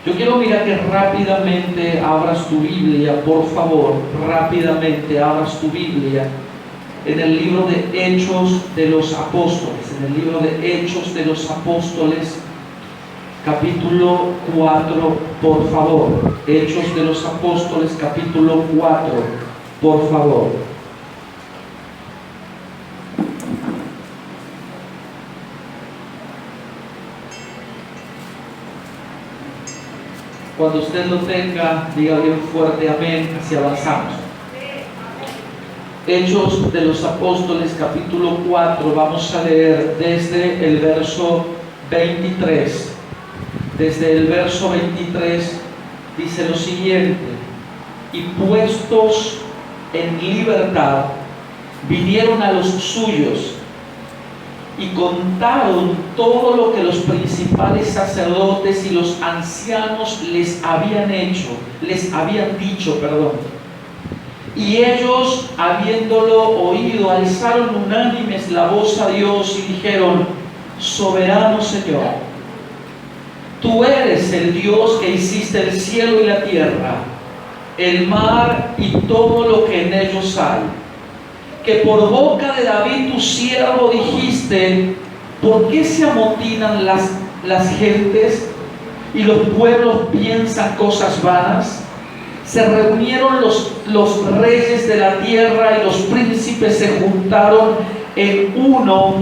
Yo quiero mirar que rápidamente abras tu Biblia, por favor, rápidamente abras tu Biblia en el libro de Hechos de los Apóstoles, en el libro de Hechos de los Apóstoles, capítulo 4, por favor. Hechos de los Apóstoles, capítulo 4, por favor. Cuando usted lo tenga, diga bien fuerte amén, así avanzamos. Hechos de los Apóstoles, capítulo 4, vamos a leer desde el verso 23. Desde el verso 23 dice lo siguiente: y puestos en libertad, vinieron a los suyos y contaron todo lo que los principales sacerdotes y los ancianos les habían dicho. Y ellos, habiéndolo oído, alzaron unánimes la voz a Dios y dijeron: soberano Señor, tú eres el Dios que hiciste el cielo y la tierra, el mar y todo lo que en ellos hay, que por boca de David tu siervo dijiste: ¿por qué se amotinan las gentes y los pueblos piensan cosas vanas? Se reunieron los reyes de la tierra y los príncipes se juntaron en uno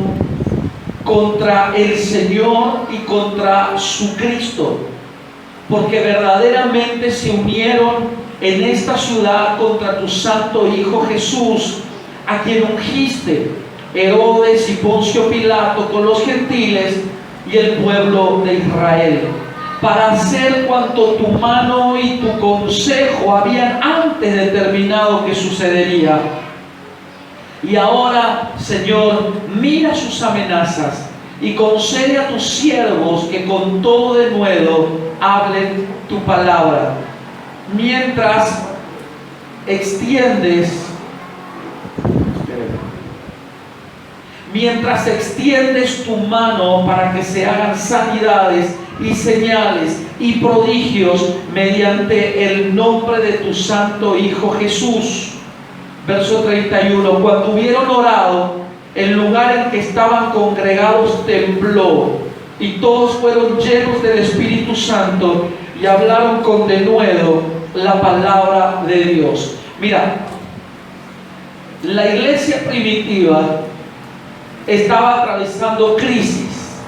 contra el Señor y contra su Cristo, porque verdaderamente se unieron en esta ciudad contra tu santo Hijo Jesús, a quien ungiste, Herodes y Poncio Pilato con los gentiles y el pueblo de Israel, para hacer cuanto tu mano y tu consejo habían antes determinado que sucedería. Y ahora, Señor, mira sus amenazas y concede a tus siervos que con todo denuedo hablen tu palabra, mientras extiendes tu mano para que se hagan sanidades y señales y prodigios mediante el nombre de tu santo Hijo Jesús. Verso 31. Cuando hubieron orado, el lugar en que estaban congregados tembló, y todos fueron llenos del Espíritu Santo y hablaron con denuedo la palabra de Dios. Mira, la iglesia primitiva estaba atravesando crisis,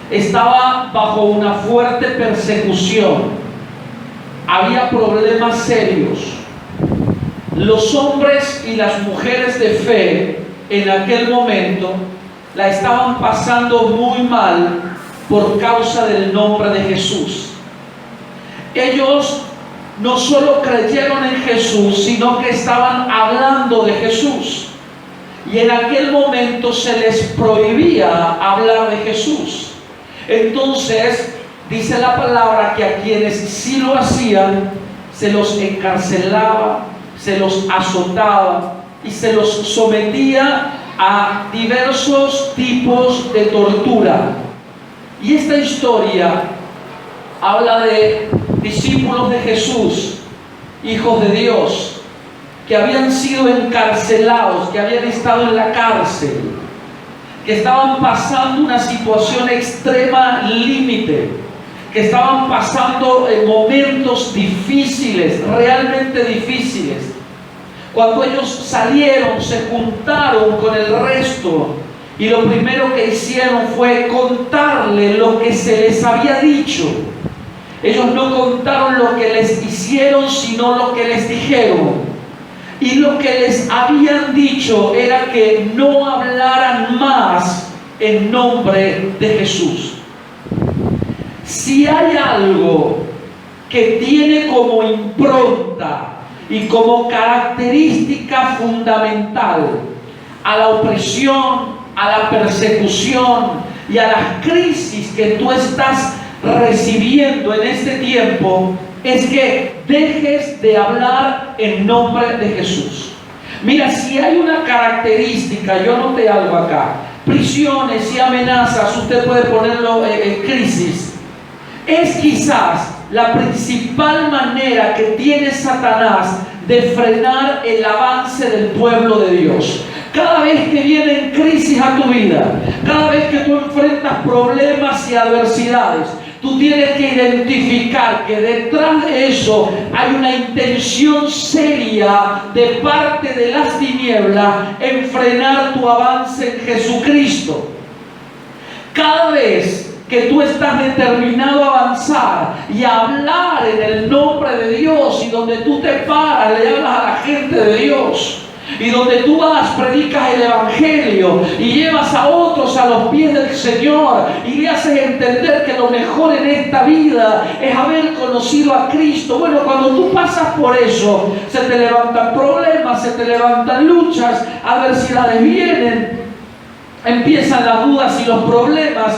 estaba bajo una fuerte persecución, había problemas serios. Los hombres y las mujeres de fe en aquel momento la estaban pasando muy mal por causa del nombre de Jesús. Ellos no solo creyeron en Jesús, sino que estaban hablando de Jesús. Y en aquel momento se les prohibía hablar de Jesús. Entonces, dice la palabra que a quienes sí lo hacían, se los encarcelaba, se los azotaba y se los sometía a diversos tipos de tortura. Y esta historia habla de discípulos de Jesús, hijos de Dios, que habían sido encarcelados, que habían estado en la cárcel, que estaban pasando una situación extrema límite, que estaban pasando momentos difíciles, realmente difíciles. Cuando ellos salieron, se juntaron con el resto y lo primero que hicieron fue contarle lo que se les había dicho. Ellos no contaron lo que les hicieron, sino lo que les dijeron. Y lo que les habían dicho era que no hablaran más en nombre de Jesús. Si hay algo que tiene como impronta y como característica fundamental a la opresión, a la persecución y a las crisis que tú estás recibiendo en este tiempo, es que dejes de hablar en nombre de Jesús. Mira, si hay una característica, yo noté algo acá: prisiones y amenazas, usted puede ponerlo en crisis. es quizás la principal manera que tiene Satanás de frenar el avance del pueblo de Dios. Cada vez que vienen crisis a tu vida, cada vez que tú enfrentas problemas y adversidades, tú tienes que identificar que detrás de eso hay una intención seria de parte de las tinieblas en frenar tu avance en Jesucristo. Cada vez que tú estás determinado a avanzar y a hablar en el nombre de Dios, y donde tú te paras, le hablas a la gente de Dios, y donde tú vas, predicas el Evangelio y llevas a otros a los pies del Señor y le haces entender que lo mejor en esta vida es haber conocido a Cristo. Bueno, cuando tú pasas por eso, se te levantan problemas, se te levantan luchas, adversidades vienen, empiezan las dudas y los problemas.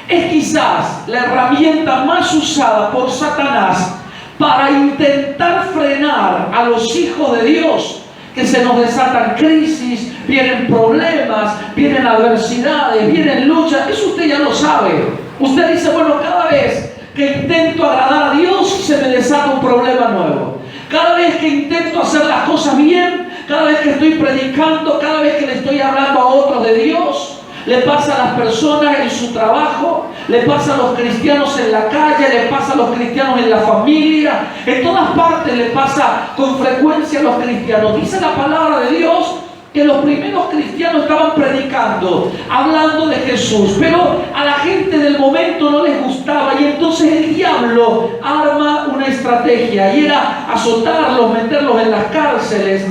Es quizás la herramienta más usada por Satanás para intentar frenar a los hijos de Dios. Que se nos desatan crisis, vienen problemas, vienen adversidades, vienen luchas. Eso usted ya lo sabe. Usted dice, bueno, cada vez que intento agradar a Dios, se me desata un problema nuevo. Cada vez que intento hacer las cosas bien, cada vez que estoy predicando, cada vez que le estoy hablando a otros de Dios, le pasa a las personas en su trabajo, le pasa a los cristianos en la calle, le pasa a los cristianos en la familia, en todas partes le pasa con frecuencia a los cristianos. Dice la palabra de Dios que los primeros cristianos estaban predicando, hablando de Jesús, pero a la gente del momento no les gustaba, y entonces el diablo arma una estrategia, y era azotarlos, meterlos en las cárceles.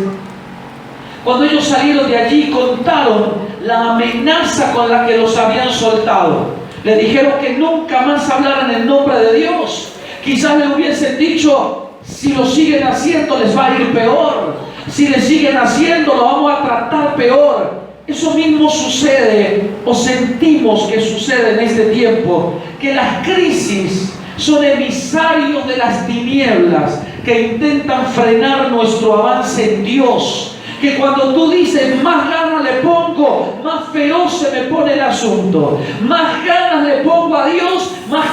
Cuando ellos salieron de allí, contaron la amenaza con la que los habían soltado. Le dijeron que nunca más hablaran en nombre de Dios. Quizás le hubiesen dicho, si lo siguen haciendo les va a ir peor. Si le siguen haciendo lo vamos a tratar peor. Eso mismo sucede, o sentimos que sucede en este tiempo, que las crisis son emisarios de las tinieblas que intentan frenar nuestro avance en Dios. Que cuando tú dices, más ganas le pongo, más feroz se me pone el asunto. Más ganas le pongo a Dios, más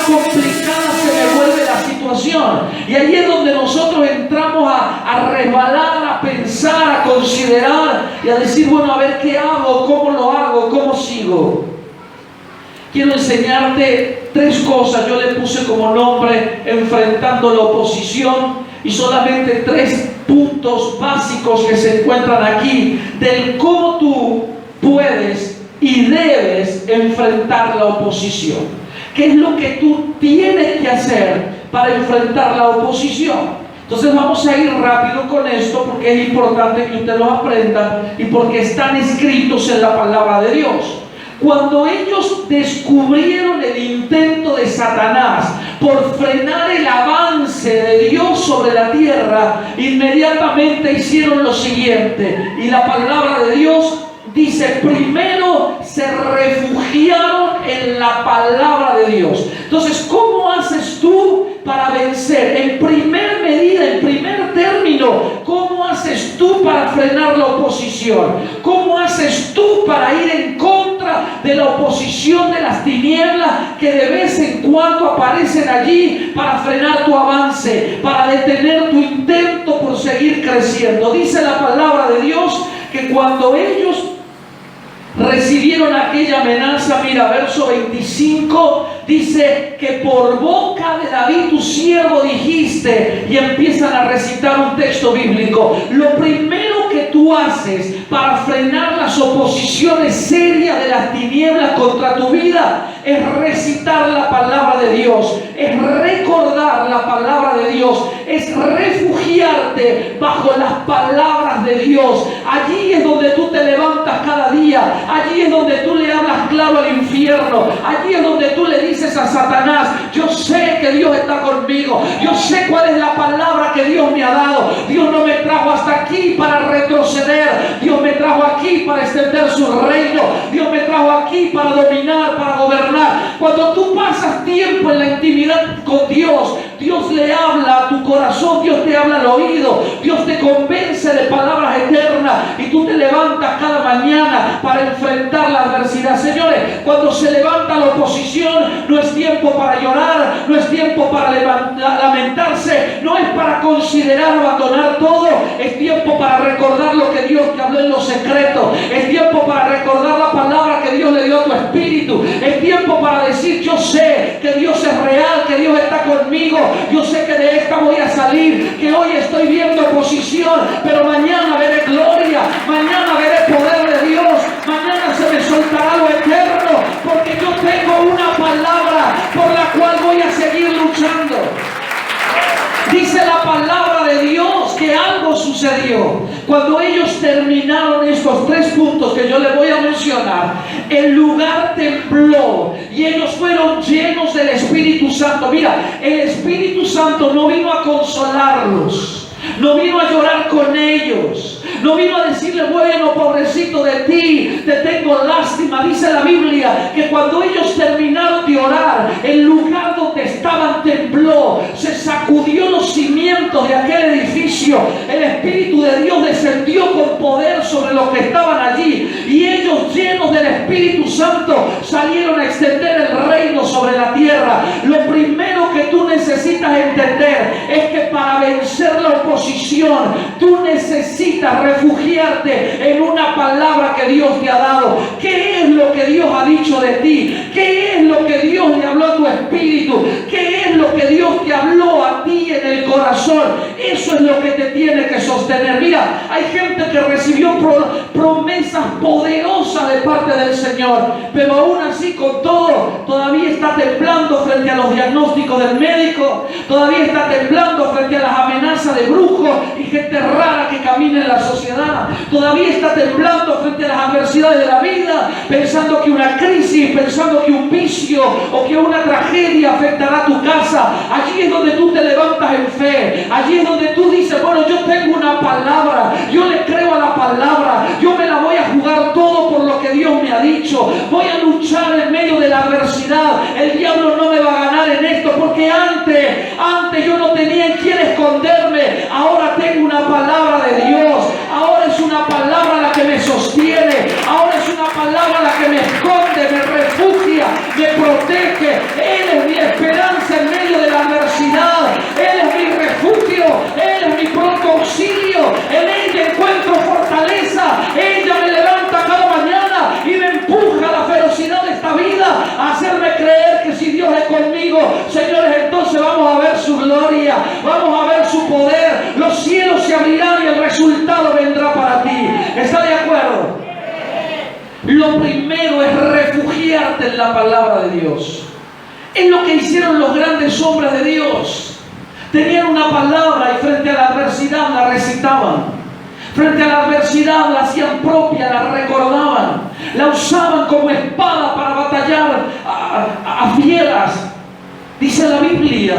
complicada se me vuelve la situación. Y ahí es donde nosotros entramos a resbalar, a pensar, a considerar y a decir, bueno, a ver qué hago, cómo lo hago, cómo sigo. Quiero enseñarte 3 cosas. Yo le puse como nombre enfrentando la oposición, y solamente 3 puntos básicos que se encuentran aquí del cómo tú puedes y debes enfrentar la oposición. ¿Qué es lo que tú tienes que hacer para enfrentar la oposición? Entonces vamos a ir rápido con esto, porque es importante que usted lo aprenda y porque están escritos en la palabra de Dios. Cuando ellos descubrieron el intento de Satanás por frenar el avance de Dios sobre la tierra, inmediatamente hicieron lo siguiente. Y la palabra de Dios dice, primero se refugiaron en la palabra de Dios. Entonces, ¿cómo haces tú para vencer? En primer medida, en primer término, ¿cómo haces tú para frenar la oposición? ¿Cómo haces tú para ir en contra de la oposición de las tinieblas que de vez en cuando aparecen allí para frenar tu avance, para detener tu intento por seguir creciendo? Dice la palabra de Dios que cuando ellos recibieron aquella amenaza, mira, verso 25, dice que por boca de David tu siervo dijiste, y empiezan a recitar un texto bíblico. Lo primero que tú haces para frenar las oposiciones serias de las tinieblas contra tu vida es recitar la palabra de Dios, es recordar la palabra de Dios, es refugiarte bajo las palabras de Dios. Allí es donde tú te levantas cada día, allí es donde tú le hablas claro al infierno, allí es donde tú le dices a Satanás, yo sé que Dios está conmigo, yo sé cuál es la palabra que Dios me ha dado. Dios no me trajo hasta aquí para retroceder, Dios me trajo aquí para extender su reino, Dios me trajo aquí para dominar, para gobernar. Cuando tú pasas tiempo en la intimidad con Dios, Dios le habla a tu corazón, Dios te habla al oído, Dios te convence de palabras eternas, y tú te levantas levantas cada mañana para enfrentar la adversidad. Señores, cuando se levanta la oposición, no es tiempo para llorar, no es tiempo para lamentarse, no es para considerar abandonar todo, es tiempo para recordar lo que Dios te habló en lo secreto, es tiempo para recordar la palabra que Dios le dio a tu espíritu, es tiempo para decir: yo sé que Dios es real, que Dios está conmigo, yo sé que de esta voy a salir, que hoy estoy viendo oposición, pero mañana veré gloria, mañana veré poder de Dios, mañana se me soltará lo eterno, porque yo tengo una palabra por la cual voy a seguir luchando. Dice la palabra de Dios que algo sucedió. Cuando ellos terminaron estos 3 puntos que yo les voy a mencionar, el lugar tembló y ellos fueron llenos del Espíritu Santo. Mira, el Espíritu Santo no vino a consolarlos, no vino a llorar con ellos, no vino a decirle: bueno, pobrecito de ti, te tengo lástima. Dice la Biblia que cuando ellos terminaron de orar, el lugar donde estaban tembló, se sacudió los cimientos de aquel edificio, el Espíritu de Dios descendió con poder sobre los que estaban allí, y ellos, llenos del Espíritu Santo, salieron a extender el reino sobre la tierra. Lo primero que tú necesitas entender es que para vencer la oposición, tú necesitas refugiarte en una palabra que Dios te ha dado. ¿Qué es lo que Dios ha dicho de ti? ¿Qué es lo que Dios le habló a tu espíritu? ¿Qué es lo que Dios te habló a ti en el corazón? Eso es lo que te tiene que sostener. Mira, hay gente que recibió promesas poderosas de parte del Señor, pero aún así, con todo, todavía está temblando frente a los diagnósticos del médico, todavía está temblando frente a las amenazas de brujos y gente rara que camina en la sociedad, todavía está temblando frente a las adversidades de la vida, pensando que una crisis, pensando que un vicio o que una tragedia afectará tu casa. Allí es donde tú te levantas en fe, allí es donde tú dices: bueno, yo tengo una palabra, yo le creo a la palabra, yo me la voy a jugar todo por lo que Dios me ha dicho, voy a luchar en medio de la adversidad, el diablo no me va a ganar en esto, porque antes yo no tenía en quién esconderme, ahora tengo una palabra de Dios, ahora es una palabra la que me sostiene, ahora es una palabra la que me esconde, me refugia, me protege. Él es mi esperanza en medio de la adversidad, Él es mi refugio, Él es mi pronto auxilio, en ella encuentro fortaleza, ella me levanta cada mañana y me empuja a la ferocidad de esta vida, a hacerme creer que si Dios es conmigo, señores, entonces vamos a ver su gloria, vamos a ver su poder, los cielos se abrirán y el resultado vendrá para ti. ¿Está de acuerdo? Lo primero es refugiarte en la palabra de Dios. Es lo que hicieron los grandes hombres de Dios. Tenían una palabra y frente a la adversidad la recitaban. Frente a la adversidad la hacían propia, la recordaban, la usaban como espada para batallar a fieras. Dice la Biblia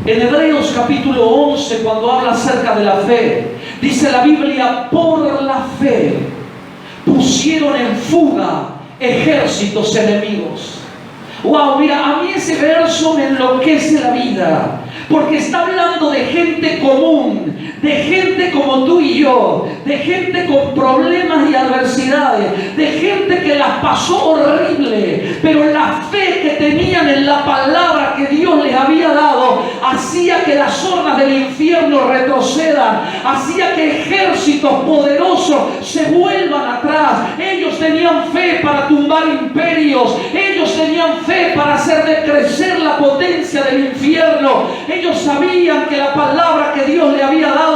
en Hebreos capítulo 11, cuando habla acerca de la fe, dice la Biblia: por la fe pusieron en fuga ejércitos enemigos. Wow, mira, a mí ese verso me enloquece la vida, porque está hablando de gente común, de gente como tú y yo, de gente con problemas y adversidades, de gente que las pasó horrible, pero la fe que tenían en la palabra que Dios les había dado hacía que las hordas del infierno retrocedan, hacía que ejércitos poderosos se vuelvan atrás. Ellos tenían fe para tumbar imperios, ellos tenían fe para hacer decrecer la potencia del infierno. Ellos sabían que la palabra que Dios le había dado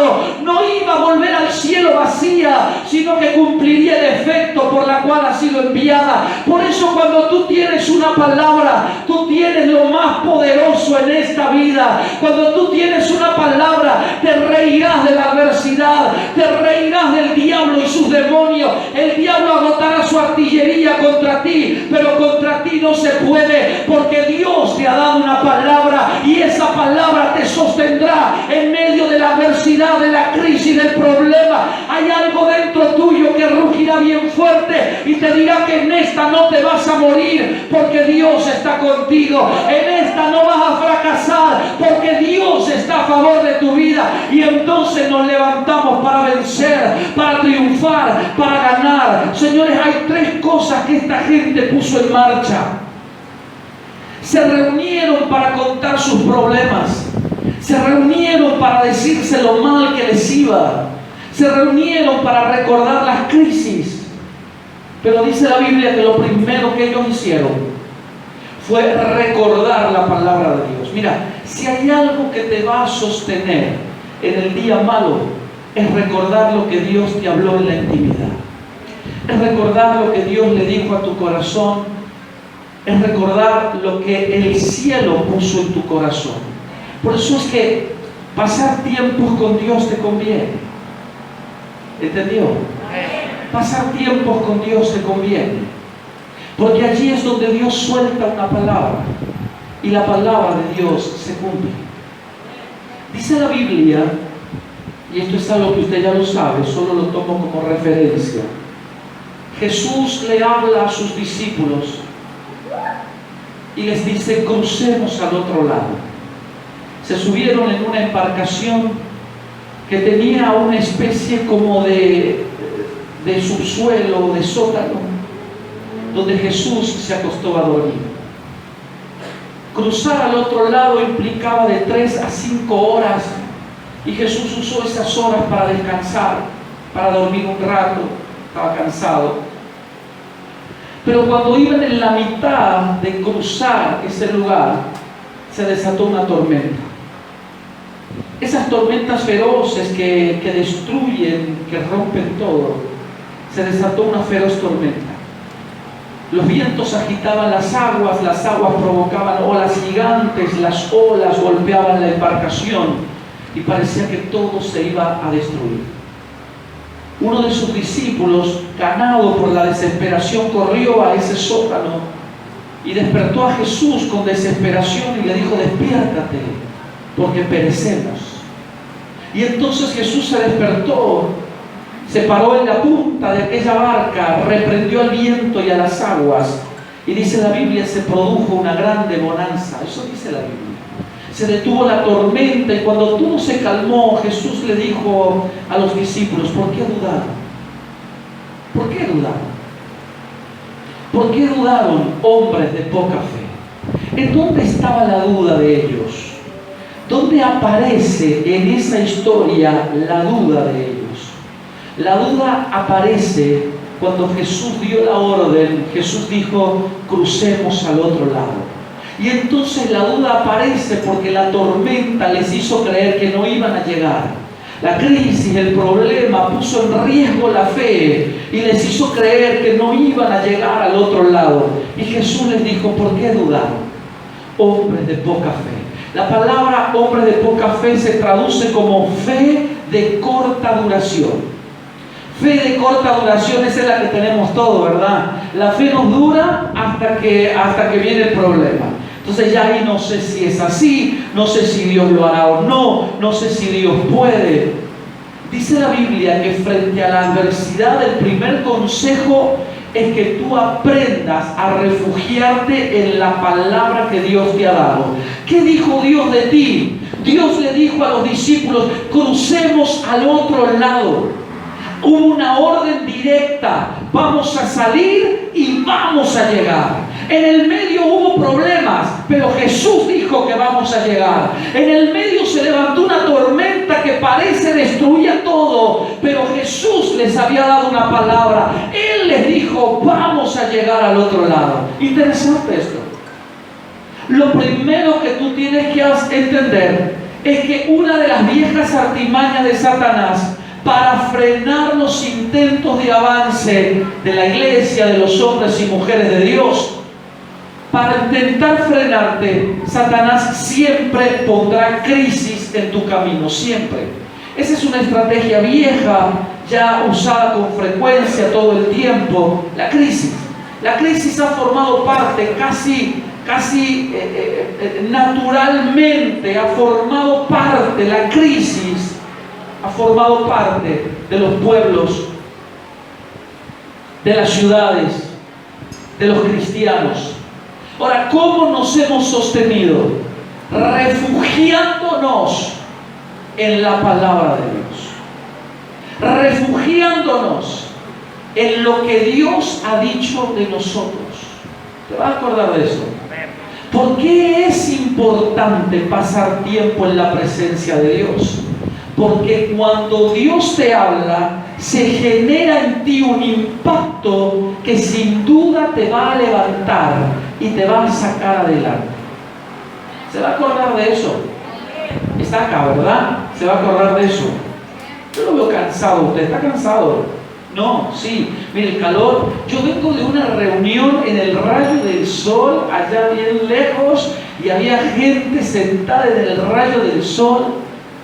no iba a volver al cielo vacía, sino que cumpliría el efecto por la cual ha sido enviada. Por eso, cuando tú tienes una palabra, tú tienes lo más poderoso en esta vida. Cuando tú tienes una palabra, te reirás de la adversidad, te reirás del diablo y sus demonios. El diablo agotará su artillería contra ti, pero contra ti no se puede, porque Dios te ha dado una palabra y esa palabra te sostendrá en medio de la adversidad, de la crisis, del problema. Hay algo dentro tuyo que rugirá bien fuerte y te dirá que en esta no te vas a morir, porque Dios está contigo. En esta no vas a fracasar, porque Dios está a favor de tu vida. Y entonces nos levantamos para vencer, para triunfar, para ganar. Señores, hay 3 cosas que esta gente puso en marcha. Se reunieron para contar sus problemas. Se reunieron para decirse lo mal que les iba. Se reunieron para recordar las crisis. Pero dice la Biblia que lo primero que ellos hicieron fue recordar la palabra de Dios. Mira, si hay algo que te va a sostener en el día malo, es recordar lo que Dios te habló en la intimidad. Es recordar lo que Dios le dijo a tu corazón. Es recordar lo que el cielo puso en tu corazón. Por eso es que pasar tiempos con Dios te conviene. ¿Entendió? Pasar tiempos con Dios te conviene. Porque allí es donde Dios suelta una palabra. Y la palabra de Dios se cumple. Dice la Biblia, y esto es algo que usted ya lo sabe, solo lo tomo como referencia. Jesús le habla a sus discípulos y les dice: crucemos al otro lado. Se subieron en una embarcación que tenía una especie como de subsuelo, de sótano, donde Jesús se acostó a dormir. Cruzar al otro lado implicaba de 3 a 5 horas, y Jesús usó esas horas para descansar, para dormir un rato. Estaba cansado. Pero cuando iban en la mitad de cruzar ese lugar, se desató una tormenta. Esas tormentas feroces que destruyen, que rompen todo, se desató una feroz tormenta. Los vientos agitaban las aguas provocaban olas gigantes, las olas golpeaban la embarcación y parecía que todo se iba a destruir. Uno de sus discípulos, ganado por la desesperación, corrió a ese sótano y despertó a Jesús con desesperación y le dijo: despiértate, porque perecemos. Y entonces Jesús se despertó, se paró en la punta de aquella barca, reprendió al viento y a las aguas, y dice la Biblia, se produjo una grande bonanza. Eso dice la Biblia. Se detuvo la tormenta, y cuando todo se calmó, Jesús le dijo a los discípulos: ¿por qué dudaron? ¿Por qué dudaron? ¿Por qué dudaron, hombres de poca fe? ¿En dónde estaba la duda de ellos? ¿Dónde aparece en esa historia la duda de ellos? La duda aparece cuando Jesús dio la orden. Jesús dijo: crucemos al otro lado. Y entonces la duda aparece porque la tormenta les hizo creer que no iban a llegar. La crisis, el problema puso en riesgo la fe y les hizo creer que no iban a llegar al otro lado. Y Jesús les dijo: ¿por qué dudaron? Hombres de poca fe. La palabra hombre de poca fe se traduce como fe de corta duración. Fe de corta duración, esa es la que tenemos todos, ¿verdad? La fe nos dura hasta que viene el problema. Entonces ya ahí no sé si es así, no sé si Dios lo hará o no, no sé si Dios puede. Dice la Biblia que frente a la adversidad el primer consejo es que tú aprendas a refugiarte en la palabra que Dios te ha dado. ¿Qué dijo Dios de ti? Dios le dijo a los discípulos: crucemos al otro lado. Hubo una orden directa: vamos a salir y vamos a llegar. En el medio hubo problemas, pero Jesús dijo que vamos a llegar. En el medio se levantó una tormenta que parece destruía todo, pero Jesús les había dado una palabra. Él les dijo: vamos a llegar al otro lado. Interesante esto. Lo primero que tú tienes que entender es que una de las viejas artimañas de Satanás para frenar los intentos de avance de la iglesia, de los hombres y mujeres de Dios, para intentar frenarte, Satanás siempre pondrá crisis en tu camino, siempre. Esa es una estrategia vieja, ya usada con frecuencia todo el tiempo, la crisis. La crisis ha formado parte casi naturalmente, ha formado parte, la crisis ha formado parte de los pueblos, de las ciudades, de los cristianos. Ahora, ¿cómo nos hemos sostenido? Refugiándonos en la palabra de Dios, refugiándonos en lo que Dios ha dicho de nosotros. ¿Te vas a acordar de eso? ¿Por qué es importante pasar tiempo en la presencia de Dios? Porque cuando Dios te habla, se genera en ti un impacto que sin duda te va a levantar y te va a sacar adelante. ¿Se va a acordar de eso? Está acá, ¿verdad? Se va a acordar de eso. Yo lo veo cansado. ¿Usted está cansado? No, sí. Mire, el calor. Yo vengo de una reunión en el rayo del sol, allá bien lejos, y había gente sentada en el rayo del sol,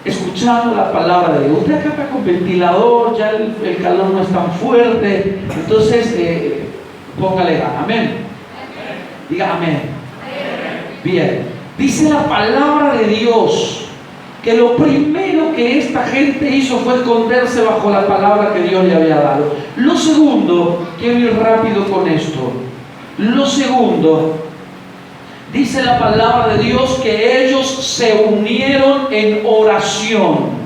escuchando la palabra de Dios. Usted acá está con ventilador, ya el calor no es tan fuerte. Entonces, póngale amén. Diga amén. Bien. Dice la palabra de Dios que lo primero que esta gente hizo fue esconderse bajo la palabra que Dios le había dado. Lo segundo, quiero ir rápido con esto. Lo segundo, dice la palabra de Dios que ellos se unieron en oración.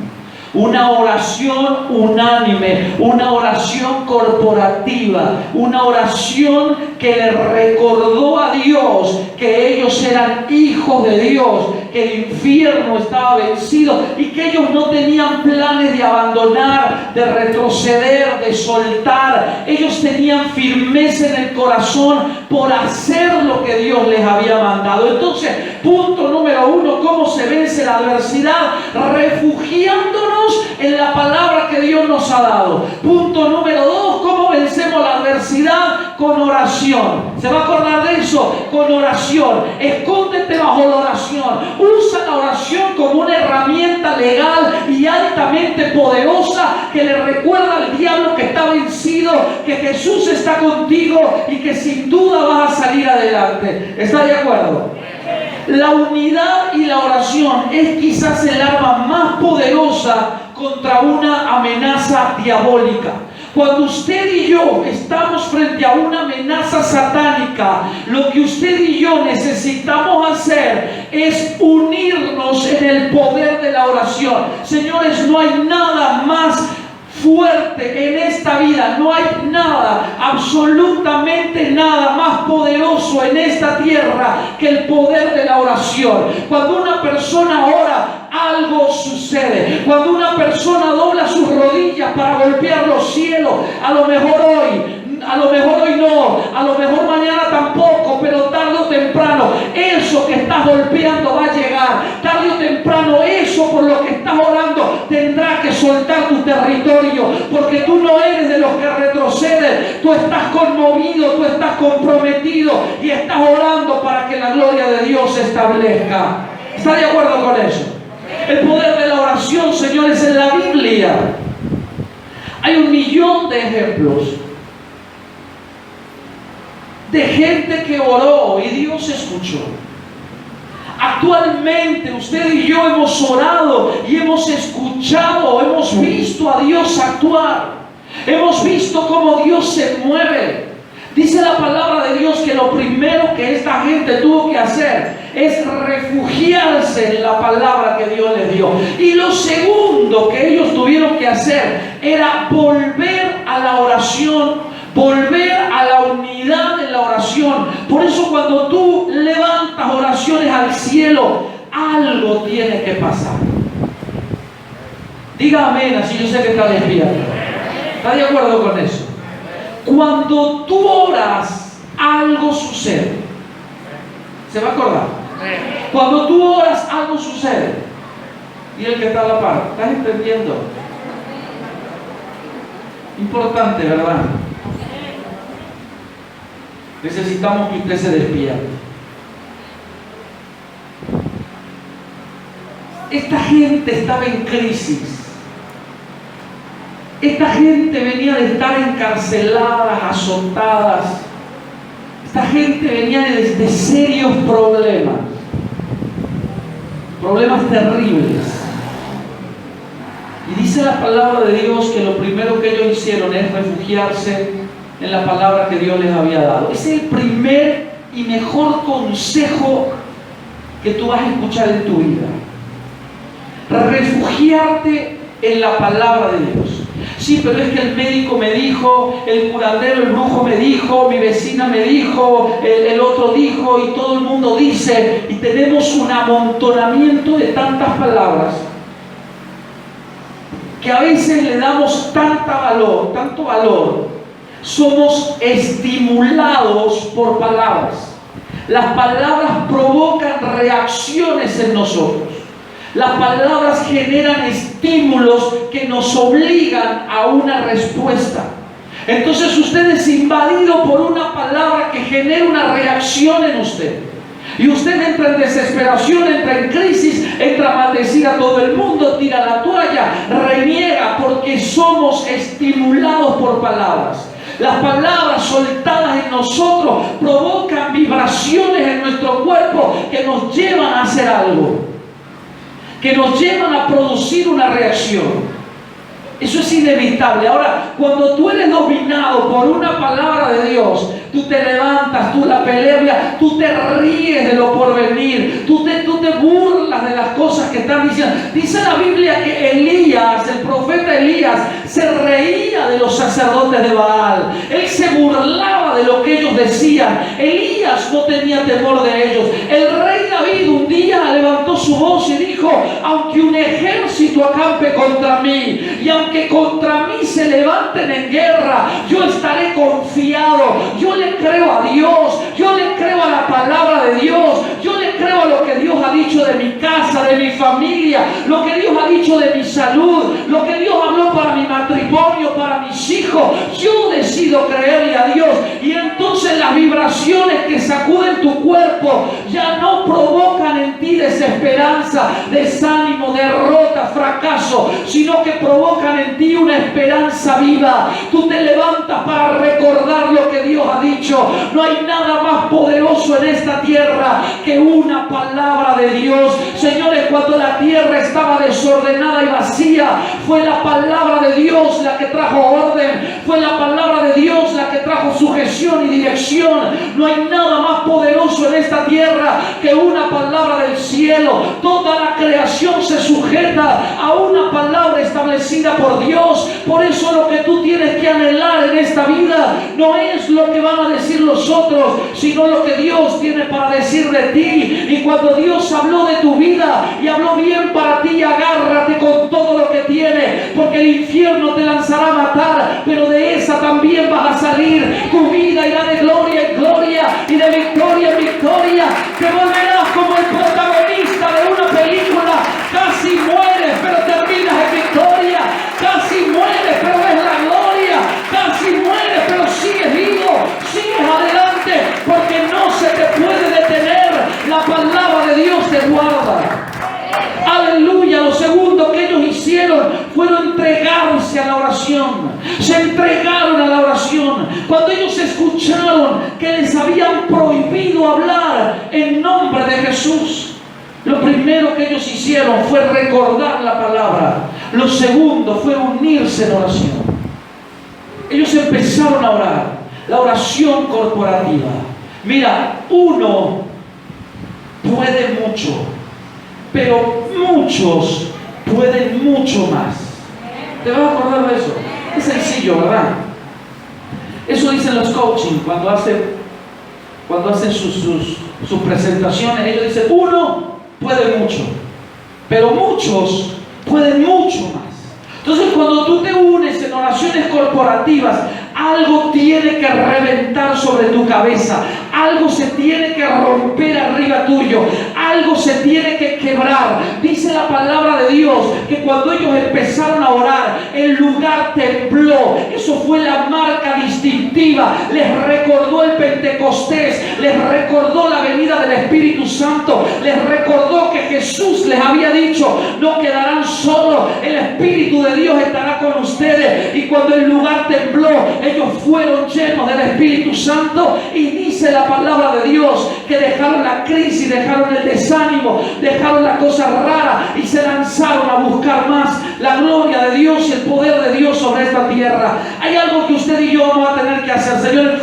Una oración unánime, una oración corporativa, una oración que le recordó a Dios que ellos eran hijos de Dios, que el infierno estaba vencido y que ellos no tenían planes de abandonar, de retroceder, de soltar. Ellos tenían firmeza en el corazón por hacer lo que Dios les había mandado. Entonces, punto número 1, ¿cómo se vence la adversidad? Refugiándonos en la palabra que Dios nos ha dado. Punto número 2, ¿cómo vencemos la adversidad? Con oración. ¿Se va a acordar de eso? Con oración. Escóndete bajo la oración. Usa la oración como una herramienta legal y altamente poderosa que le recuerda al diablo que está vencido, que Jesús está contigo y que sin duda vas a salir adelante. ¿Está de acuerdo? La unidad y la oración es quizás el arma más poderosa contra una amenaza diabólica. Cuando usted y yo estamos frente a una amenaza satánica, lo que usted y yo necesitamos hacer es unirnos en el poder de la oración. Señores, no hay nada más fuerte en esta vida, no hay nada, absolutamente nada más poderoso en esta tierra que el poder de la oración. Cuando una persona ora, algo sucede. Cuando una persona dobla sus rodillas para golpear los cielos, a lo mejor hoy no, a lo mejor mañana tampoco, pero tarde o temprano eso que estás golpeando va a llegar. Tarde o temprano eso por lo que estás orando tendrá que soltar tu territorio, porque tú no eres de los que retroceden. Tú estás conmovido, tú estás comprometido y estás orando para que la gloria de Dios se establezca. ¿Está de acuerdo con eso? El poder de la oración, señores, en la Biblia hay 1.000.000 de ejemplos de gente que oró y Dios escuchó. Actualmente usted y yo hemos orado y hemos escuchado, hemos visto a Dios actuar, hemos visto cómo Dios se mueve. Dice la palabra de Dios que lo primero que esta gente tuvo que hacer es refugiarse en la palabra que Dios les dio. Y lo segundo que ellos tuvieron que hacer era volver a la oración, volver a la unidad de la oración. Por eso cuando tú levantas oraciones al cielo, algo tiene que pasar. Diga amén, así yo sé que está despierto. ¿Está de acuerdo con eso? Cuando tú oras, algo sucede. ¿Se va a acordar? Cuando tú oras, algo sucede. Y el que está a la par, ¿estás entendiendo? Importante, ¿verdad? Necesitamos que usted se despierte. Esta gente estaba en crisis. Esta gente venía de estar encarceladas, azotadas. Esta gente venía de serios problemas. Problemas terribles. Y dice la palabra de Dios que lo primero que ellos hicieron es refugiarse en la palabra que Dios les había dado. Es el primer y mejor consejo que tú vas a escuchar en tu vida. Refugiarte en la palabra de Dios. Sí, pero es que el médico me dijo, el curandero, el brujo me dijo, mi vecina me dijo, el otro dijo, y todo el mundo dice, y tenemos un amontonamiento de tantas palabras que a veces le damos tanto valor, somos estimulados por palabras. Las palabras provocan reacciones en nosotros. Las palabras generan estímulos que nos obligan a una respuesta. Entonces usted es invadido por una palabra que genera una reacción en usted. Y usted entra en desesperación, entra en crisis, entra a maldecir a todo el mundo, tira la toalla, reniega, porque somos estimulados por palabras. Las palabras soltadas en nosotros provocan vibraciones en nuestro cuerpo que nos llevan a hacer algo, que nos llevan a producir una reacción. Eso es inevitable. Ahora, cuando tú eres dominado por una palabra de Dios, tú te levantas, tú la peleas, tú te ríes de lo porvenir, tú te burlas de las cosas que están diciendo. Dice la Biblia que Elías, el profeta Elías, se reía de los sacerdotes de Baal. Él se burlaba de lo que ellos decían. Elías no tenía temor de ellos. El rey David un día levantó su voz y dijo: aunque un ejército acampe contra mí y aunque contra mí se levanten en guerra, yo estaré confiado. Yo le creo a Dios, yo le creo a la palabra de Dios, yo le creo a lo que Dios ha dicho de mi casa, de mi familia, lo que Dios ha dicho de mi salud, lo que Dios habló para mi matrimonio, para mis hijos. Yo decido creerle a Dios, y entonces las vibraciones que sacuden tu cuerpo ya no provocan en ti desesperanza, desánimo, derrota, fracaso, sino que provocan en ti una esperanza viva. Tú te levantas para recordar lo que Dios ha dicho. No hay nada más poderoso en esta tierra que una palabra de Dios. Señores, cuando la tierra estaba desordenada y vacía, fue la palabra de Dios la que trajo orden, fue la palabra de Dios la que trajo sujeción y dirección. No hay nada más poderoso en esta tierra que una palabra del cielo. Toda la creación se sujeta a una palabra establecida por Dios. Por eso lo que tú tienes que anhelar en esta vida no es lo que van a decir los otros, sino lo que Dios tiene para decir de ti. Y cuando Dios habló de tu vida y habló bien para ti, agárrate con todo lo que tienes, porque el infierno te lanzará a matar, pero de esa también vas a salir. Tu vida irá de gloria en gloria y de victoria en victoria. Te volverás como el protagonista de una película. Casi mueres, pero terminas en victoria. Casi mueres, pero ves la gloria. Casi mueres, pero sigues vivo. Sigues adelante, porque no se te puede detener. La palabra de Dios te guarda. Aleluya. Lo segundo que ellos hicieron fueron entregarse a la oración. Se entregaron a la oración. Cuando ellos escucharon que les habían prohibido hablar en nombre de Jesús, lo primero que ellos hicieron fue recordar la palabra. Lo segundo fue unirse en oración. Ellos empezaron a orar. La oración corporativa. Mira, uno puede mucho, pero muchos pueden mucho más. ¿Te vas a acordar de eso? Es sencillo, ¿verdad? Eso dicen los coaching cuando hacen sus presentaciones. Ellos dicen: uno puede mucho, pero muchos pueden mucho más. Entonces, cuando tú te unes en oraciones corporativas, algo tiene que reventar sobre tu cabeza, algo se tiene que romper arriba tuyo, algo se tiene que quebrar. Dice la palabra de Dios que cuando ellos empezaron a orar, el lugar tembló. Eso fue la marca distintiva. Les recordó el Pentecostés, les recordó la venida del Espíritu Santo, les recordó que Jesús les había dicho: no quedarán solos, el Espíritu de Dios estará con ustedes. Y cuando el lugar tembló, ellos fueron llenos del Espíritu Santo, y dice la palabra de Dios que dejaron la crisis, dejaron el desánimo, dejaron la cosa rara y se lanzaron a buscar más la gloria de Dios y el poder de Dios sobre esta tierra. Hay algo que usted y yo vamos a tener que hacer, Señor.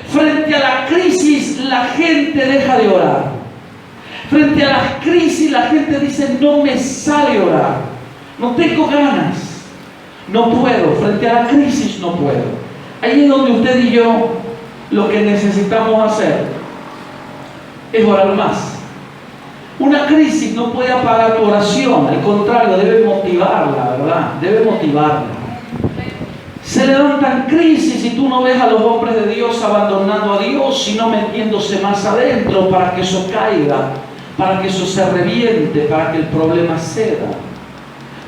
Frente a la crisis, la gente deja de orar. Frente a la crisis, la gente dice: no me sale orar, no tengo ganas, no puedo. Frente a la crisis no puedo. Ahí es donde usted y yo lo que necesitamos hacer es orar más. Una crisis no puede apagar tu oración, al contrario, debe motivarla, ¿verdad? Debe motivarla. Se levantan crisis y tú no ves a los hombres de Dios abandonando a Dios, sino metiéndose más adentro para que eso caiga, para que eso se reviente, para que el problema ceda.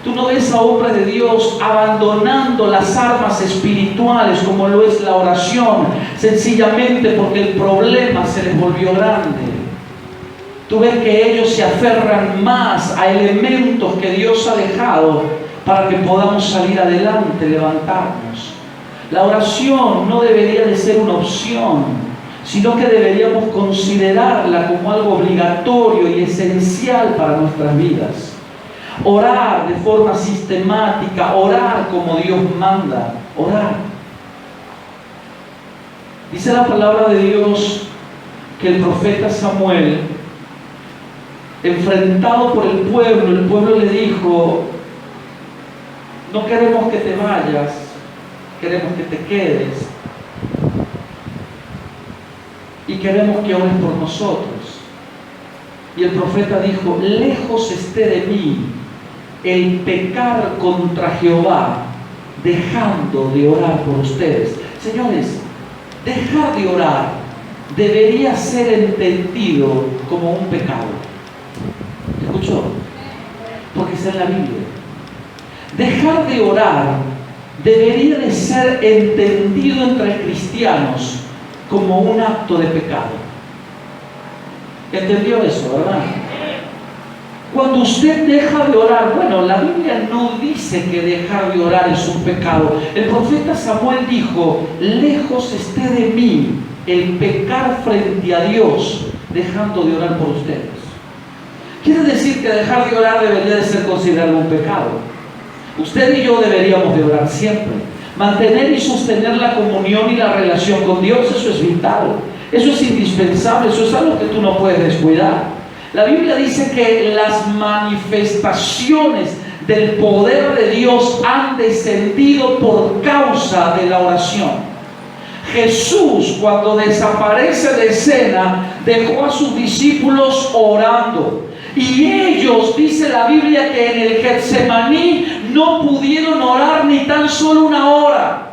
Tú no ves a hombres de Dios abandonando las armas espirituales como lo es la oración, sencillamente porque el problema se les volvió grande. Tú ves que ellos se aferran más a elementos que Dios ha dejado para que podamos salir adelante, levantarnos. La oración no debería de ser una opción, sino que deberíamos considerarla como algo obligatorio y esencial para nuestras vidas. Orar de forma sistemática, orar como Dios manda, orar. Dice la palabra de Dios que el profeta Samuel, enfrentado por el pueblo le dijo: no queremos que te vayas, queremos que te quedes y queremos que ores por nosotros. Y el profeta dijo: lejos esté de mí el pecar contra Jehová, dejando de orar por ustedes. Señores, dejar de orar debería ser entendido como un pecado. ¿Escuchó? Porque está en la Biblia. Dejar de orar debería de ser entendido entre cristianos como un acto de pecado. ¿Entendió eso, verdad? Cuando usted deja de orar, bueno, la Biblia no dice que dejar de orar es un pecado. El profeta Samuel dijo: lejos esté de mí el pecar frente a Dios, dejando de orar por ustedes. Quiere decir que dejar de orar debería de ser considerado un pecado. Usted y yo deberíamos de orar siempre. Mantener y sostener la comunión y la relación con Dios, eso es vital, eso es indispensable, eso es algo que tú no puedes descuidar. La Biblia dice que las manifestaciones del poder de Dios han descendido por causa de la oración. Jesús, cuando desaparece de escena, dejó a sus discípulos orando. Y ellos, dice la Biblia, que en el Getsemaní no pudieron orar ni tan solo una hora.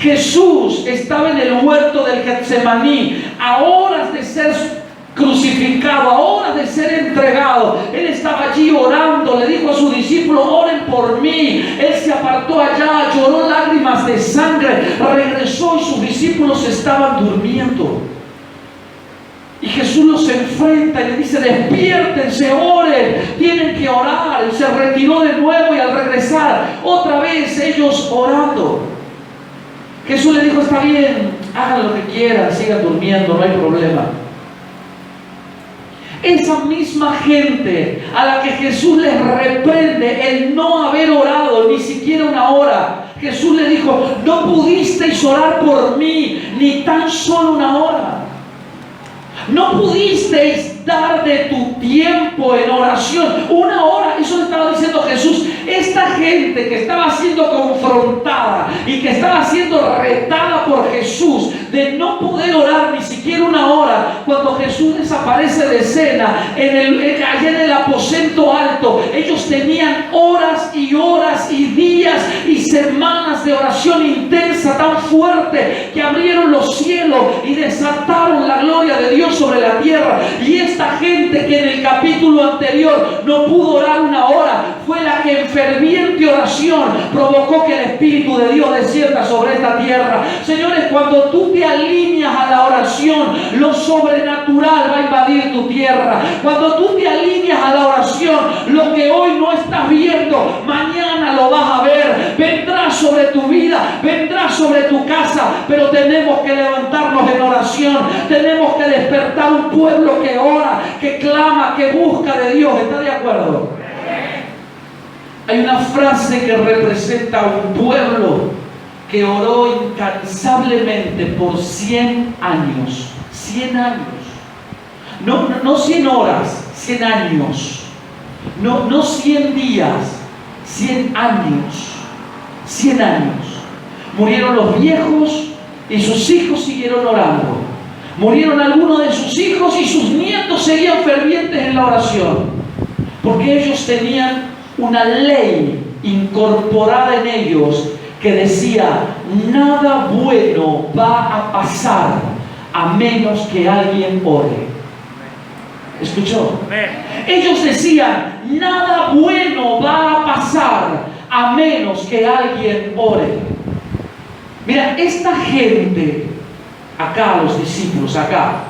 Jesús estaba en el huerto del Getsemaní, a horas de ser crucificado, a horas de ser entregado. Él estaba allí orando, le dijo a sus discípulos: oren por mí. Él se apartó allá, lloró lágrimas de sangre, regresó y sus discípulos estaban durmiendo. Y Jesús los enfrenta y le dice: despiértense, oren, tienen que orar. Y se retiró de nuevo, y al regresar, otra vez ellos orando. Jesús le dijo: está bien, hagan lo que quieran, sigan durmiendo, no hay problema. Esa misma gente a la que Jesús les reprende el no haber orado ni siquiera una hora, Jesús le dijo: no pudisteis orar por mí ni tan solo una hora. No pudisteis dar de tu tiempo en oración. Una hora, eso le estaba diciendo Jesús. Esta gente que estaba siendo confrontada y que estaba siendo retada por Jesús de no poder orar ni siquiera una hora, cuando Jesús desaparece de escena allá en el aposento alto, ellos tenían horas y horas y días y semanas de oración intensa, tan fuerte que abrieron los cielos y desataron la gloria de Dios sobre la tierra. Y esta gente que en el capítulo anterior no pudo orar una hora, fue la que en ferviente oración provocó que el Espíritu de Dios descienda sobre esta tierra. Señores, cuando tú te alineas a la oración, lo sobrenatural va a invadir tu tierra. Cuando tú te alineas a la oración, lo que hoy no estás viendo, mañana lo vas a ver. Vendrá sobre tu vida, vendrá sobre tu casa, pero tenemos que levantarnos en oración. Tenemos que despertar un pueblo que ora, que clama, que busca de Dios. ¿Está de acuerdo? Hay una frase que representa a un pueblo que oró incansablemente por 100 años. 100 años. No 100 horas, 100 años. No 100 días, 100 años. 100 años. Murieron los viejos y sus hijos siguieron orando. Murieron algunos de sus hijos y sus nietos seguían fervientes en la oración. Porque ellos tenían una ley incorporada en ellos que decía: nada bueno va a pasar a menos que alguien ore. ¿Escuchó? Ellos decían: nada bueno va a pasar a menos que alguien ore. Mira, esta gente acá, los discípulos acá,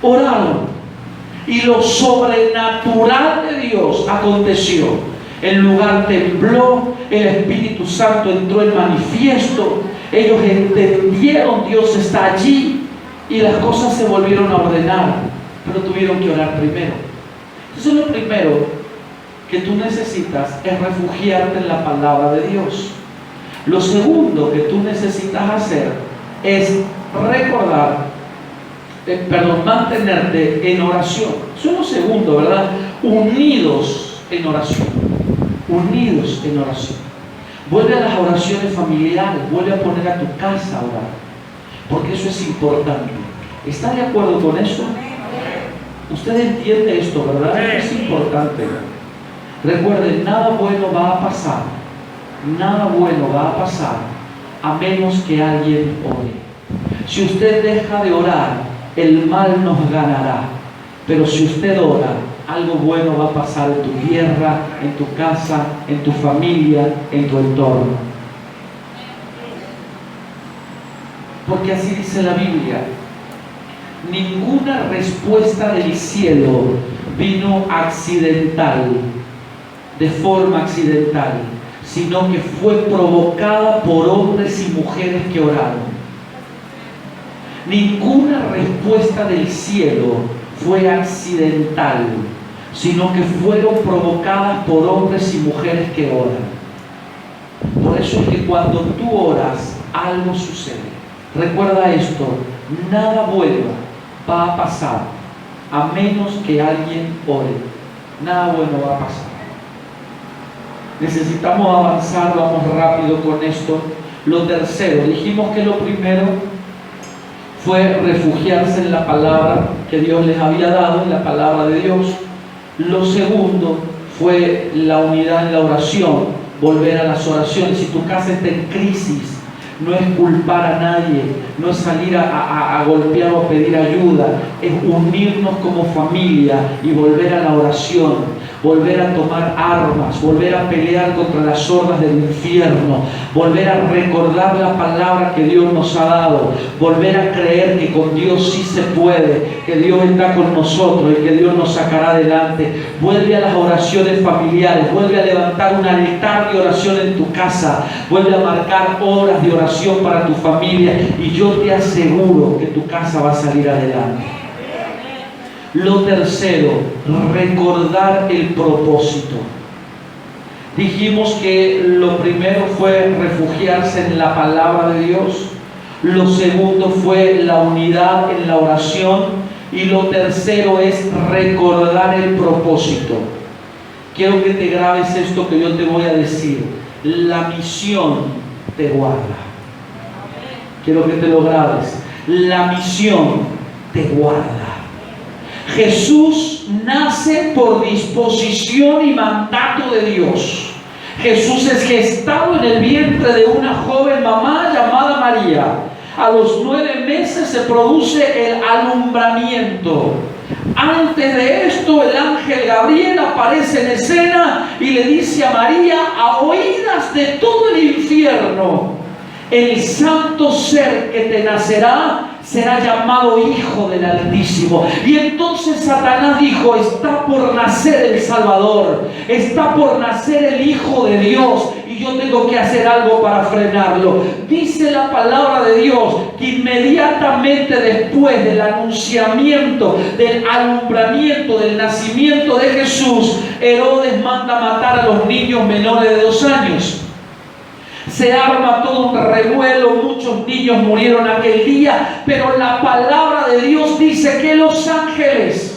oraron. Y lo sobrenatural de Dios aconteció. El lugar tembló, el Espíritu Santo entró en manifiesto. Ellos entendieron, Dios está allí, y las cosas se volvieron a ordenar. Pero tuvieron que orar primero. Entonces lo primero que tú necesitas es refugiarte en la palabra de Dios. Lo segundo que tú necesitas hacer es mantenerte en oración. Eso es lo segundo, ¿verdad? Unidos en oración. Unidos en oración. Vuelve a las oraciones familiares, vuelve a poner a tu casa a orar, porque eso es importante. ¿Está de acuerdo con eso? Usted entiende esto, ¿verdad? Es importante. Recuerden, nada bueno va a pasar. Nada bueno va a pasar a menos que alguien ore. Si usted deja de orar, el mal nos ganará. Pero si usted ora, algo bueno va a pasar en tu tierra, en tu casa, en tu familia, en tu entorno. Porque así dice la Biblia: ninguna respuesta del cielo vino accidental, de forma accidental, sino que fue provocada por hombres y mujeres que oraron. Ninguna respuesta del cielo fue accidental, sino que fueron provocadas por hombres y mujeres que oran. Por eso es que cuando tú oras, algo sucede. Recuerda esto: nada bueno va a pasar a menos que alguien ore. Nada bueno va a pasar. Necesitamos avanzar, vamos rápido con esto. Lo tercero, dijimos que lo primero fue refugiarse en la palabra que Dios les había dado, en la palabra de Dios. Lo segundo fue la unidad en la oración, volver a las oraciones. Si tu casa está en crisis, no es culpar a nadie, no es salir a golpear o pedir ayuda, es unirnos como familia y volver a la oración, volver a tomar armas, volver a pelear contra las hordas del infierno, volver a recordar la palabra que Dios nos ha dado, volver a creer que con Dios sí se puede, que Dios está con nosotros y que Dios nos sacará adelante. Vuelve a las oraciones familiares, vuelve a levantar un altar de oración en tu casa, vuelve a marcar horas de oración para tu familia, y yo te aseguro que tu casa va a salir adelante. Lo tercero, recordar el propósito. Dijimos que lo primero fue refugiarse en la palabra de Dios, lo segundo fue la unidad en la oración, y lo tercero es recordar el propósito. Quiero que te grabes esto que yo te voy a decir: la misión te guarda. Quiero que te lo grabes: la misión te guarda. Jesús nace por disposición y mandato de Dios. Jesús es gestado en el vientre de una joven mamá llamada María. A los 9 meses se produce el alumbramiento. Antes de esto, el ángel Gabriel aparece en escena y le dice a María, a oídas de todo el infierno, el santo ser que te nacerá será llamado Hijo del Altísimo. Y entonces Satanás dijo, está por nacer el Salvador, está por nacer el Hijo de Dios, y yo tengo que hacer algo para frenarlo. Dice la palabra de Dios que inmediatamente después del anunciamiento, del alumbramiento, del nacimiento de Jesús, Herodes manda matar a los niños menores de 2 años. Se arma todo un revuelo, muchos niños murieron aquel día, pero la palabra de Dios dice que los ángeles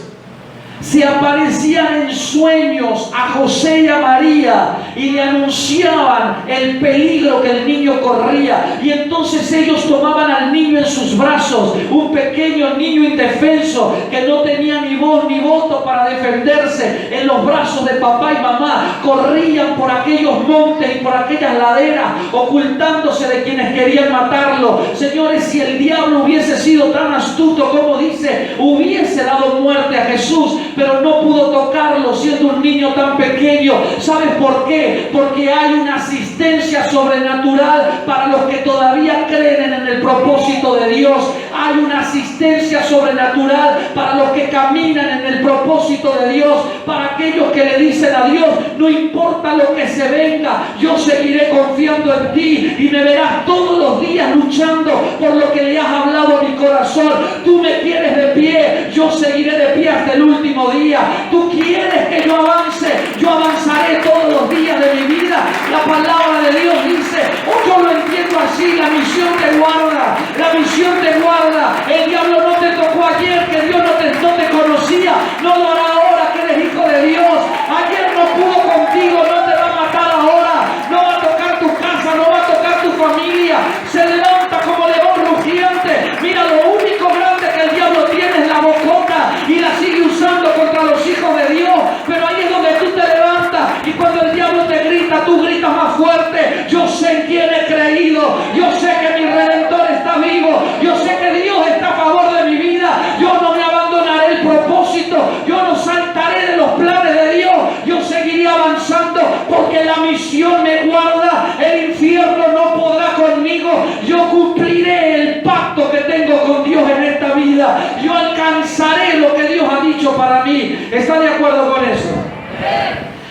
se aparecían en sueños a José y a María y le anunciaban el peligro que el niño corría, y entonces ellos tomaban al niño en sus brazos, un pequeño niño indefenso que no tenía ni voz ni voto para defenderse. En los brazos de papá y mamá corrían por aquellos montes y por aquellas laderas, ocultándose de quienes querían matarlo. Señores, si el diablo hubiese sido tan astuto como dice, hubiese dado muerte a Jesús, pero no pudo tocarlo siendo un niño tan pequeño. ¿Sabes por qué? Porque hay una asistencia sobrenatural para los que todavía creen en el propósito de Dios. Hay una asistencia sobrenatural para los que caminan en el propósito de Dios, para aquellos que le dicen a Dios, no importa lo que se venga, yo seguiré confiando en ti y me verás todos los días luchando por lo que le has hablado a mi corazón. Tú me quieres de pie, yo seguiré de pie hasta el último día. Tú quieres que yo avance, yo avanzaré todos los días de mi vida. La palabra de Dios dice, yo lo entiendo así, la misión te guarda, la misión te guarda. El diablo no te tocó ayer, que Dios no te conocía, no lo hará ahora que eres hijo de Dios. Ayer no pudo contigo, no te va a matar ahora, no va a tocar tu casa, no va a tocar tu familia. Se levanta como león rugiente. Mira, lo único grande que el diablo tiene es la bocota, y la sigue usando contra los hijos de Dios, pero ahí es donde tú te levantas, y cuando el diablo te grita, tú gritas más fuerte. Yo sé en quién he creído, yo sé que mi Redentor está vivo, yo sé que Dios está a favor de mi vida, yo no me abandonaré el propósito, yo no saltaré de los planes de Dios, yo seguiré avanzando porque la misión me guarda. El infierno no podrá conmigo, yo cumpliré el pacto que tengo con Dios en esta vida, yo alcanzaré lo que Dios ha dicho para mí. ¿Está de acuerdo con eso?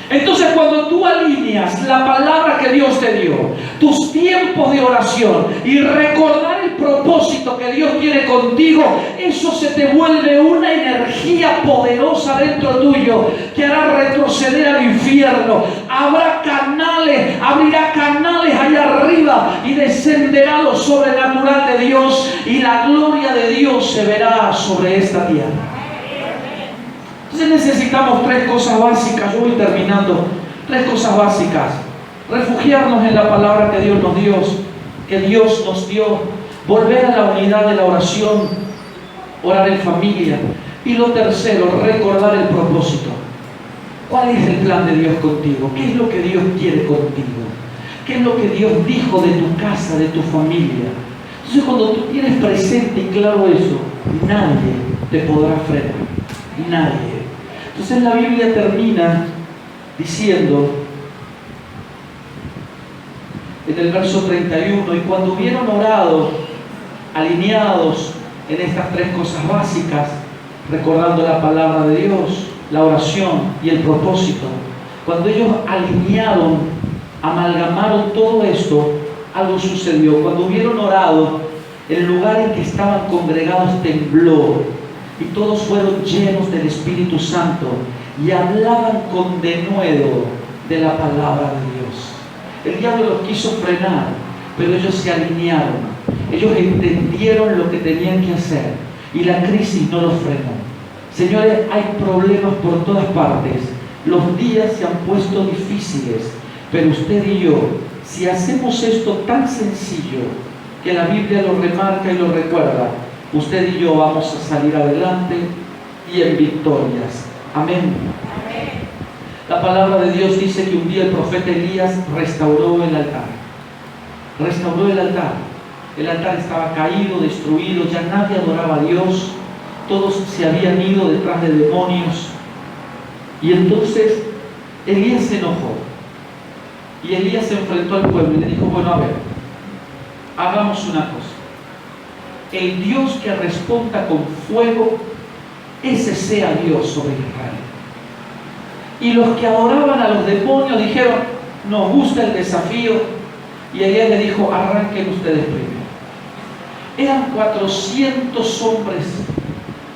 Entonces, cuando tú alineas la palabra que Dios te dio, tus tiempos de oración y recordar el propósito que Dios tiene contigo, eso se te vuelve una energía poderosa dentro tuyo que hará retroceder al infierno. Habrá canales, abrirá canales allá arriba y descenderá lo sobrenatural de Dios, y la gloria de Dios se verá sobre esta tierra. Entonces necesitamos 3 cosas básicas. Yo voy terminando. 3 cosas básicas: refugiarnos en la palabra que Dios nos dio, volver a la unidad de la oración, orar en familia, y lo tercero, recordar el propósito. ¿Cuál es el plan de Dios contigo? ¿Qué es lo que Dios quiere contigo? ¿Qué es lo que Dios dijo de tu casa, de tu familia? Entonces, cuando tú tienes presente y claro eso, nadie te podrá frenar. Nadie. Entonces la Biblia termina diciendo en el verso 31, y cuando hubieron orado, alineados en estas 3 cosas básicas, recordando la palabra de Dios, la oración y el propósito, cuando ellos alinearon, amalgamaron todo esto, algo sucedió. Cuando hubieron orado, el lugar en que estaban congregados tembló, y todos fueron llenos del Espíritu Santo y hablaban con denuedo de la palabra de Dios. El diablo los quiso frenar, pero ellos se alinearon. Ellos entendieron lo que tenían que hacer y la crisis no los frenó. Señores, hay problemas por todas partes. Los días se han puesto difíciles, pero usted y yo, si hacemos esto tan sencillo que la Biblia lo remarca y lo recuerda, usted y yo vamos a salir adelante y en victorias. Amén. Amén. La palabra de Dios dice que un día el profeta Elías restauró el altar. Restauró el altar. El altar estaba caído, destruido, ya nadie adoraba a Dios. todos se habían ido detrás de demonios. Y entonces Elías se enojó. Y Elías se enfrentó al pueblo y le dijo: bueno, a ver, hagamos una cosa. El Dios que responda con fuego, ese sea Dios sobre Israel. Y los que adoraban a los demonios dijeron: nos gusta el desafío. Y Elías le dijo: arranquen ustedes primero. Eran 400 hombres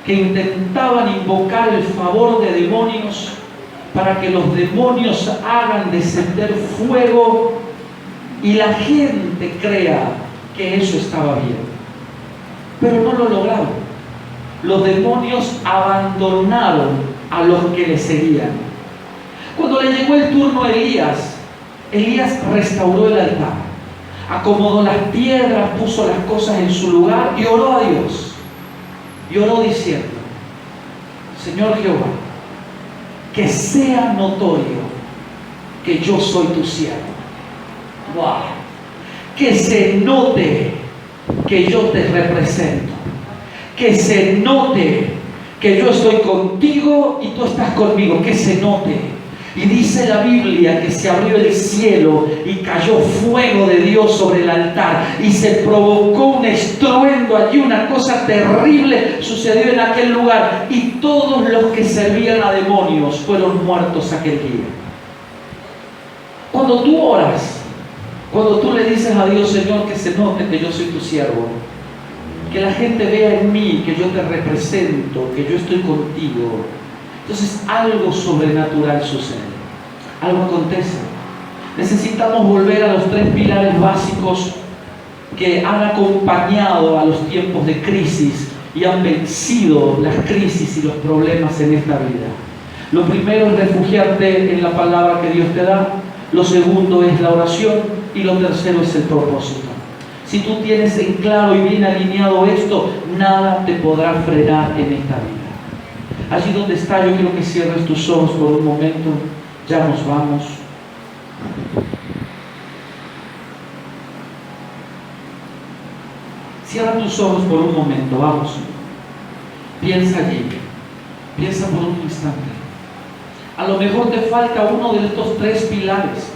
que intentaban invocar el favor de demonios para que los demonios hagan descender fuego y la gente crea que eso estaba bien. Pero no lo lograron. Los demonios abandonaron a los que le seguían. Cuando le llegó el turno a Elías, Elías restauró el altar, acomodó las piedras, puso las cosas en su lugar y oró a Dios. Y oró diciendo: Señor Jehová, que sea notorio que yo soy tu siervo. ¡Wow! Que se note que yo te represento. Que se note que yo estoy contigo y tú estás conmigo. Que se note. Y dice la Biblia que se abrió el cielo y cayó fuego de Dios sobre el altar y se provocó un estruendo allí, una cosa terrible sucedió en aquel lugar y todos los que servían a demonios fueron muertos aquel día. Cuando tú oras, cuando tú le dices a Dios: Señor, que se note que yo soy tu siervo, que la gente vea en mí que yo te represento, que yo estoy contigo, entonces algo sobrenatural sucede, algo acontece. Necesitamos volver a los 3 pilares básicos que han acompañado a los tiempos de crisis y han vencido las crisis y los problemas en esta vida. Lo primero es refugiarte en la palabra que Dios te da, lo segundo es la oración y lo tercero es el propósito. Si tú tienes en claro y bien alineado esto, nada te podrá frenar en esta vida. Allí donde está, yo quiero que cierres tus ojos por un momento. Ya nos vamos. Cierra tus ojos por un momento, vamos. Piensa allí. Piensa por un instante. A lo mejor te falta uno de estos 3 pilares.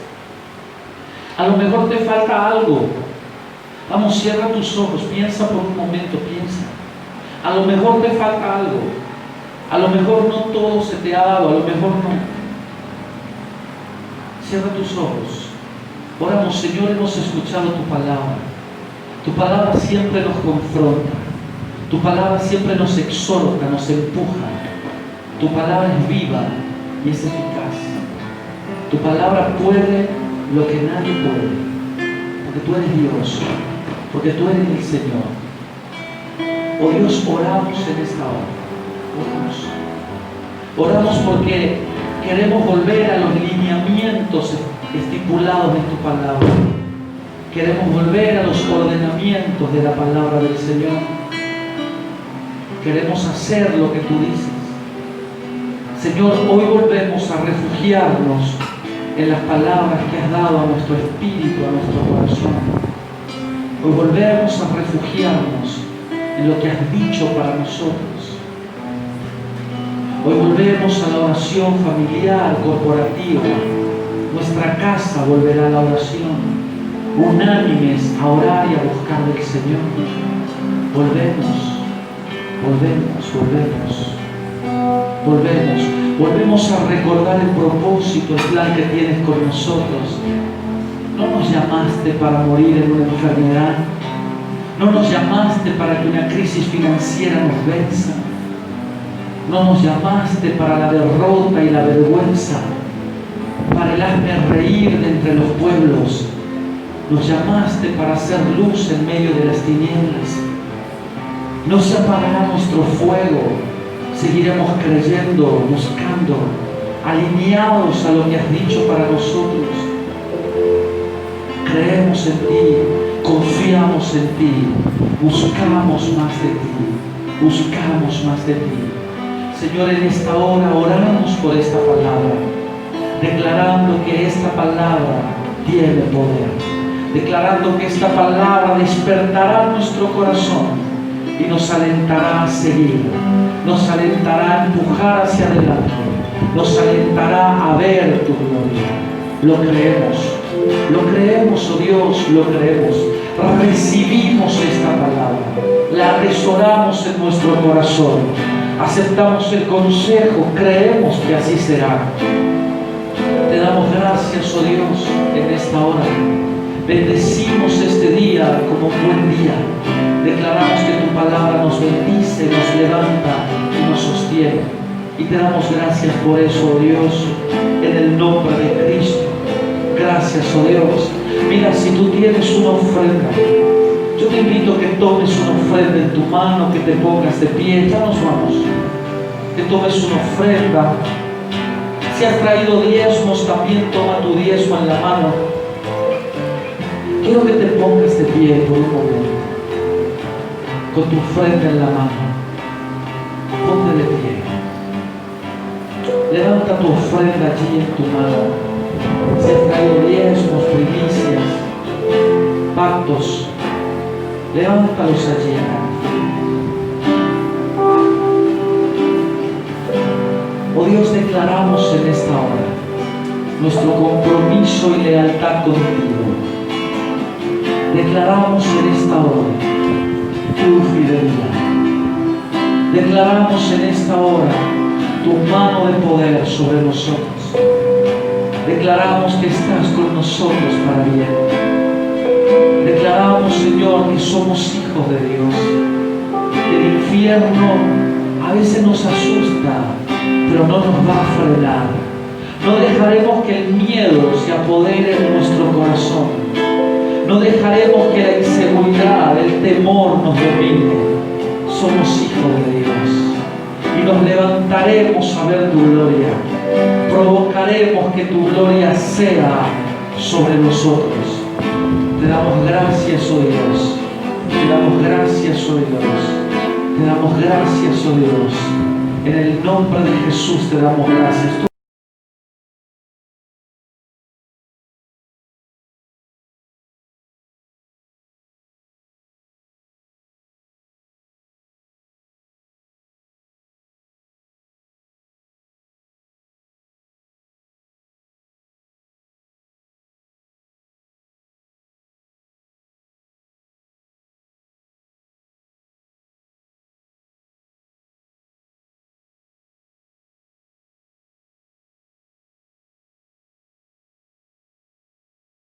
A lo mejor te falta algo. Vamos, cierra tus ojos. Piensa por un momento, piensa. A lo mejor te falta algo. A lo mejor no todo se te ha dado, a lo mejor no. Cierra tus ojos. Oramos: Señor, hemos escuchado tu palabra. Tu palabra siempre nos confronta. Tu palabra siempre nos exhorta, nos empuja. Tu palabra es viva y es eficaz. Tu palabra puede lo que nadie puede. Porque tú eres Dios. Porque tú eres el Señor. Oh Dios, oramos en esta hora. Oramos porque queremos volver a los lineamientos estipulados en tu palabra. Queremos volver a los ordenamientos de la palabra del Señor. Queremos hacer lo que tú dices. Señor, hoy volvemos a refugiarnos en las palabras que has dado a nuestro espíritu, a nuestro corazón. Hoy volvemos a refugiarnos en lo que has dicho para nosotros. Hoy volvemos a la oración familiar, corporativa. Nuestra casa volverá a la oración, unánimes a orar y a buscar del Señor. Volvemos a recordar el propósito, el plan que tienes con nosotros. No nos llamaste para morir en una enfermedad. No nos llamaste para que una crisis financiera nos venza. No nos llamaste para la derrota y la vergüenza, para el hazme reír de entre los pueblos. Nos llamaste para hacer luz en medio de las tinieblas. No se apagará nuestro fuego. Seguiremos creyendo, buscando, alineados a lo que has dicho para nosotros. Creemos en ti, confiamos en ti, buscamos más de ti, buscamos más de ti. Señor, en esta hora oramos por esta palabra, declarando que esta palabra tiene poder, declarando que esta palabra despertará nuestro corazón y nos nos alentará a seguir, nos alentará a empujar hacia adelante, nos alentará a ver tu gloria. Lo creemos, oh Dios, lo creemos. Recibimos esta palabra, la atesoramos en nuestro corazón, aceptamos el consejo, creemos que así será. Te damos gracias, oh Dios, en esta hora. Bendecimos este día como un buen día. Declaramos que tu palabra nos bendice, nos levanta y nos sostiene. Y te damos gracias por eso, oh Dios, en el nombre de Cristo. Gracias, oh Dios. Mira, si tú tienes una ofrenda, yo te invito a que tomes una ofrenda en tu mano, que te pongas de pie. Ya nos vamos. Que tomes una ofrenda. Si has traído diezmos, también toma tu diezmo en la mano. Quiero que te pongas de pie por un momento, con tu ofrenda en la mano. Ponte de pie. Levanta tu ofrenda allí en tu mano. Si has traído diezmos, primicias, pactos, levántalos allí. Oh Dios, declaramos en esta hora nuestro compromiso y lealtad contigo. Declaramos en esta hora tu fidelidad. Declaramos en esta hora tu mano de poder sobre nosotros. Declaramos que estás con nosotros para bien. Declaramos, Señor, que somos hijos de Dios. El infierno a veces nos asusta, pero no nos va a frenar. No dejaremos que el miedo se apodere de nuestro corazón. No dejaremos que la inseguridad, el temor nos domine. Somos hijos de Dios y nos levantaremos a ver tu gloria. Provocaremos que tu gloria sea sobre nosotros. Te damos gracias, oh Dios. Te damos gracias, oh Dios. Te damos gracias, oh Dios. En el nombre de Jesús te damos gracias.